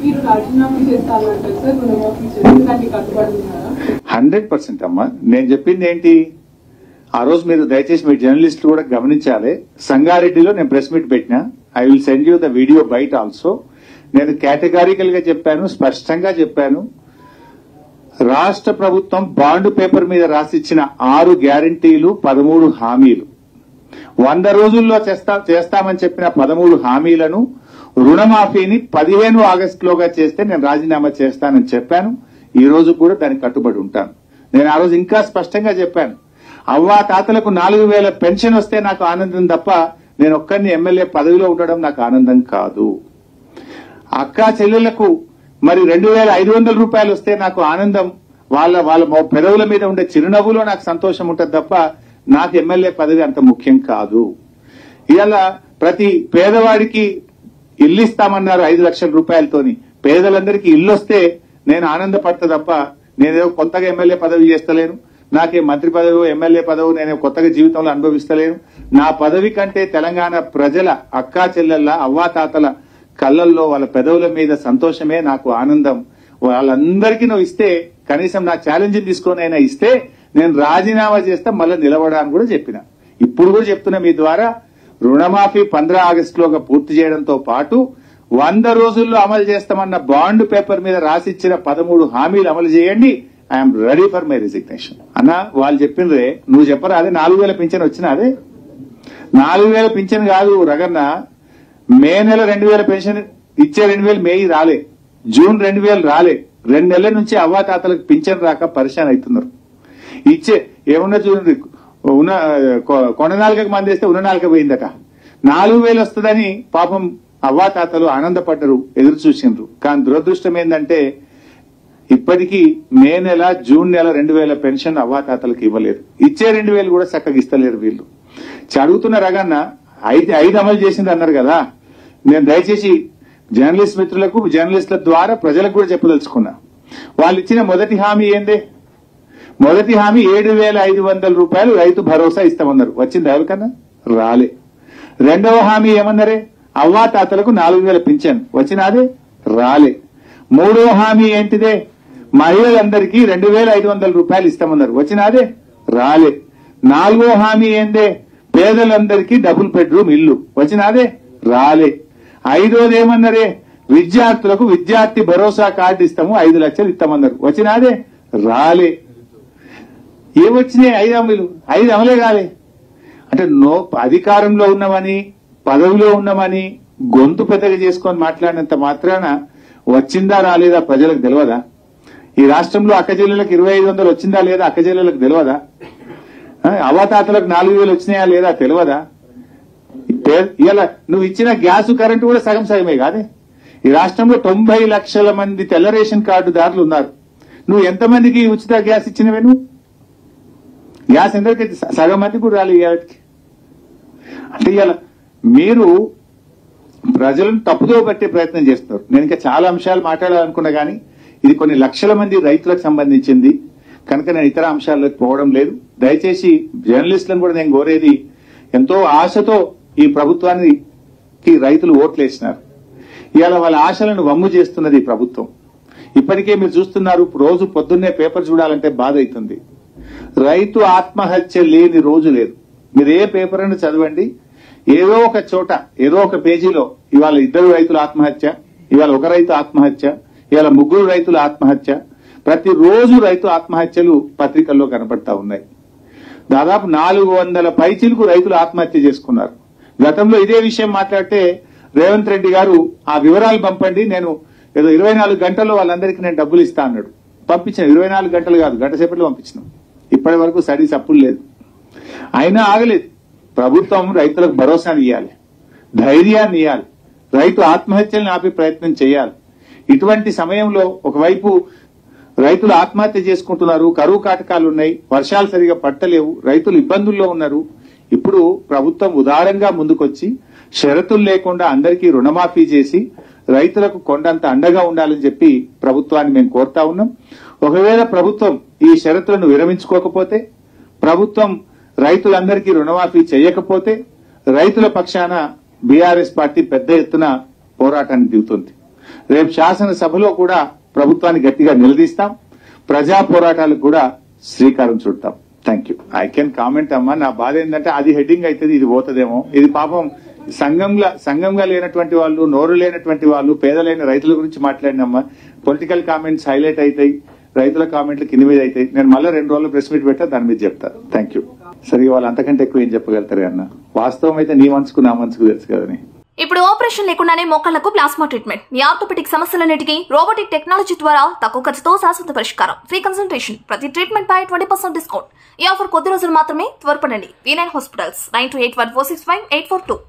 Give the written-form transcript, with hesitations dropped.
మీరు రాజీనామా చేస్తారంటే సార్ రుణమాఫీ చేయడానికి కట్టుబడి ఉన్నారా? 100% అమ్మా. నేను చెప్పింది ఏంటి, ఆ రోజు మీరు దయచేసి మీ జర్నలిస్టులు కూడా గమనించాలి. సంగారెడ్డిలో నేను ప్రెస్ మీట్ పెట్టినా. I will send you the video byte also. నేను కేటగారికల్ గా చెప్పాను, స్పష్టంగా చెప్పాను. రాష్ట్ర ప్రభుత్వం బాండ్ పేపర్ మీద రాసిచ్చిన 6 గ్యారంటీలు, 13 హామీలు, 100 రోజుల్లో చేస్తామని చెప్పిన 13 హామీలను, రుణమాఫీని 15 ఆగస్టులోగా చేస్తే నేను రాజీనామా చేస్తానని చెప్పాను. ఈ రోజు కూడా దానికి కట్టుబడి ఉంటాను. నేను ఆ రోజు ఇంకా స్పష్టంగా చెప్పాను, అవ్వా తాతలకు 4000 పెన్షన్ వస్తే నాకు ఆనందం తప్ప నేను ఒక్కరిని ఎమ్మెల్యే పదవిలో ఉండడం నాకు ఆనందం కాదు. అక్కా చెల్లెళ్లకు మరి 2500 రూపాయలు వస్తే నాకు ఆనందం, వాళ్ళ పెదవుల మీద ఉండే చిరునవ్వులో నాకు సంతోషం ఉంటుంది తప్ప నాకు ఎమ్మెల్యే పదవి అంత ముఖ్యం కాదు. ఇవాళ ప్రతి పేదవాడికి ఇల్లు ఇస్తామన్నారు 5 లక్షల రూపాయలతోని. పేదలందరికీ ఇల్లు వస్తే నేను ఆనందపడతా తప్ప నేనేదో కొత్తగా ఎమ్మెల్యే పదవి చేస్తలేను. నాకే మంత్రి పదవి, ఎమ్మెల్యే పదవి నేను కొత్తగా జీవితంలో అనుభవిస్తలేను. నా పదవి కంటే తెలంగాణ ప్రజల అక్కా చెల్లెళ్ళ అవ్వాతాతల కళ్ళల్లో వాళ్ళ పెదవుల మీద సంతోషమే నాకు ఆనందం. వాళ్ళందరికీ నువ్వు ఇస్తే, కనీసం నా ఛాలెంజ్ తీసుకొని అయినా ఇస్తే నేను రాజీనామా చేస్తే మళ్ళీ నిలబడాలని కూడా చెప్పిన. ఇప్పుడు కూడా చెప్తున్నా మీ ద్వారా, రుణమాఫీ 15 ఆగస్టులోగా పూర్తి చేయడంతో పాటు 100 రోజుల్లో అమలు చేస్తామన్న బాండ్ పేపర్ మీద రాసిచ్చిన 13 హామీలు అమలు చేయండి. I'm ready for my resignation. అన్న వాళ్ళు చెప్పిండ్రే, నువ్వు చెప్పరా అదే 4000 పింఛన్ వచ్చినా? అదే 4000 పింఛన్ కాదు రగన్న. మే నెల 2000 పెన్షన్ ఇచ్చే 2000 మే రాలే, జూన్ 2000 రాలే. 2 నెలల నుంచి అవ్వాతాతలకు పింఛన్ రాక పరిశాన్ అవుతున్నారు. ఇచ్చే ఏమన్నా చూడండి, ఉన్న కొండ నాలుగకు మంది వేస్తే ఉన్న నాలుక పోయిందట. 4000 వస్తుందని పాపం అవ్వాతాతలు ఆనందపడ్డరు, ఎదురు చూసిండ్రు. కానీ దురదృష్టం ఏంటంటే ఇప్పటికీ మే నెల, జూన్ నెల 2000 పెన్షన్ అవ్వాతాతలకు ఇవ్వలేదు. ఇచ్చే 2000 కూడా చక్కగా ఇస్తలేరు వీళ్ళు. అడుగుతున్న రగన్న 5 అమలు చేసింది అన్నారు కదా. నేను దయచేసి జర్నలిస్ట్ మిత్రులకు, జర్నలిస్టుల ద్వారా ప్రజలకు కూడా చెప్పదలుచుకున్నా. వాళ్ళు ఇచ్చిన మొదటి హామీ ఏందే? మొదటి హామీ 7500 రూపాయలు రైతు భరోసా ఇస్తామన్నారు. వచ్చింది ఎవరికన్నా? రాలే. రెండవ హామీ ఏమన్నారే? అవ్వాతాతలకు 4000 పింఛన్. వచ్చినాదే? రాలే. మూడవ హామీ ఏంటిదే? మహిళలందరికీ 2500 రూపాయలు ఇస్తామన్నారు. వచ్చినాదే? రాలే. నాలుగో హామీ ఏందే? పేదలందరికీ డబుల్ బెడ్రూమ్ ఇల్లు. వచ్చినాదే? రాలే. ఐదోది ఏమన్నారే? విద్యార్థులకు విద్యార్థి భరోసా కార్డు ఇస్తాము, 5 లక్షలు ఇస్తామన్నారు. వచ్చినాదే? రాలే. ఏమొచ్చినాయి? 5 హామీలు, 5 అమలే కాలే. అంటే అధికారంలో ఉన్నామని, పదవిలో ఉన్నామని గొంతు పెద్దగా చేసుకొని మాట్లాడినంత మాత్రాన వచ్చిందా రాలేదా ప్రజలకు తెలియదా? ఈ రాష్ట్రంలో అక్కచెల్లెలకు 2500 వచ్చిందా లేదా అక్కచెల్లెలకు తెలియదా? అవ్వాతాతలకు 4000 వచ్చినాయా లేదా తెలియదా? ఇలా నువ్వు ఇచ్చిన గ్యాస్ కరెంటు కూడా సగం సగమే కాదే. ఈ రాష్ట్రంలో 90 లక్షల మంది తెల్ల రేషన్ కార్డుదారులు ఉన్నారు. నువ్వు ఎంతమందికి ఉచిత గ్యాస్ ఇచ్చినవే? నువ్వు గ్యాస్ ఎందరికైతే సగం మందికి కూడా రాలేదు వాటికి. అంటే ఇలా మీరు ప్రజలను తప్పుదో పట్టే ప్రయత్నం చేస్తున్నారు. నేను ఇంకా చాలా అంశాలు మాట్లాడాలనుకున్నా కానీ ఇది కొన్ని లక్షల మంది రైతులకు సంబంధించింది కనుక నేను ఇతర అంశాల్లోకి పోవడం లేదు. దయచేసి జర్నలిస్టులను కూడా నేను కోరేది, ఎంతో ఆశతో ఈ ప్రభుత్వానికి రైతులు ఓట్లు వేసినారు. ఇవాళ వాళ్ళ ఆశలను వమ్ము చేస్తున్నది ఈ ప్రభుత్వం. ఇప్పటికే మీరు చూస్తున్నారు, రోజు పొద్దున్నే పేపర్ చూడాలంటే బాధ అవుతుంది. రైతు ఆత్మహత్య లేని రోజు లేదు. మీరు ఏ పేపర్ అని చదవండి, ఏదో ఒక చోట, ఏదో ఒక పేజీలో ఇవాళ 2 రైతుల ఆత్మహత్య, ఇవాళ 1 రైతు ఆత్మహత్య, ఇవాళ 3 రైతుల ఆత్మహత్య. ప్రతిరోజు రైతు ఆత్మహత్యలు పత్రికల్లో కనపడతా ఉన్నాయి. దాదాపు 400 పైచిలకు రైతులు ఆత్మహత్య చేసుకున్నారు. గతంలో ఇదే విషయం మాట్లాడితే రేవంత్ రెడ్డి గారు ఆ వివరాలు పంపండి, నేను ఏదో 24 గంటల్లో వాళ్ళందరికీ నేను డబ్బులు ఇస్తా అన్నాడు. పంపించిన 24 గంటలు కాదు, గంట సేపట్లో పంపించినాం. ఇప్పటి వరకు స్టడీస్ అప్పులు లేదు. అయినా ఆగలేదు. ప్రభుత్వం రైతులకు భరోసాని ఇవ్వాలి, ధైర్యాన్ని ఇవ్వాలి, రైతు ఆత్మహత్యలను ఆపే ప్రయత్నం చేయాలి. ఇటువంటి సమయంలో ఒకవైపు రైతులు ఆత్మహత్య చేసుకుంటున్నారు, కరువు కాటకాలు ఉన్నాయి, వర్షాలు సరిగా పట్టలేవు, రైతులు ఇబ్బందుల్లో ఉన్నారు. ఇప్పుడు ప్రభుత్వం ఉదారంగా ముందుకొచ్చి షరతులు లేకుండా అందరికీ రుణమాఫీ చేసి రైతులకు కొండంత అండగా ఉండాలని చెప్పి ప్రభుత్వాన్ని మేము కోరుతా ఉన్నాం. ఒకవేళ ప్రభుత్వం ఈ షరతులను విరమించుకోకపోతే, ప్రభుత్వం రైతులందరికీ రుణమాఫీ చేయకపోతే రైతుల పక్షాన బీఆర్ఎస్ పార్టీ పెద్ద ఎత్తున పోరాటానికి దిగుతుంది. రేపు శాసనసభలో కూడా ప్రభుత్వాన్ని గట్టిగా నిలదీస్తాం, ప్రజా పోరాటాలకు కూడా శ్రీకారం చుడతాం. Thank you. I can comment అమ్మా. నా బాధ ఏంటంటే అది హెడ్డింగ్ అవుతుంది, ఇది పోతుందేమో. ఇది పాపం సంఘంగా లేనటువంటి వాళ్ళు, నోరు లేనటువంటి వాళ్ళు, పేదలైన రైతుల గురించి మాట్లాడినమ్మా. పొలిటికల్ కామెంట్స్ హైలైట్ అవుతాయి, రైతుల కామెంట్లు కింద మీద అవుతాయి. నేను మళ్ళీ 2 రోజులు ప్రెస్ మీట్ పెట్టా, దాని మీద చెప్తా. Thank you. సరిగా వాళ్ళు అంతకంటే ఎక్కువ ఏం చెప్పగలుగుతారు అన్న. వాస్తవం అయితే నీ మనసుకు నా మనసుకు తెలుసు కదని. ఇప్పుడు ఆపరేషన్ లేకుండానే మోకాళ్లకు ప్లాస్మా ట్రీట్మెంట్. మీ ఆర్థోపెడిక్ సమస్యలన్నిటికీ రోబోటిక్ టెక్నాలజీ ద్వారా తక్కువ ఖర్చుతో శాశ్వత పరిష్కారం. Free consultation. ప్రతి ట్రీట్మెంట్ పై 20% డిస్కౌంట్. ఈ ఆఫర్ కొద్ది రోజులు మాత్రమే. త్వరపడండి. V9 hospitals 9281465842.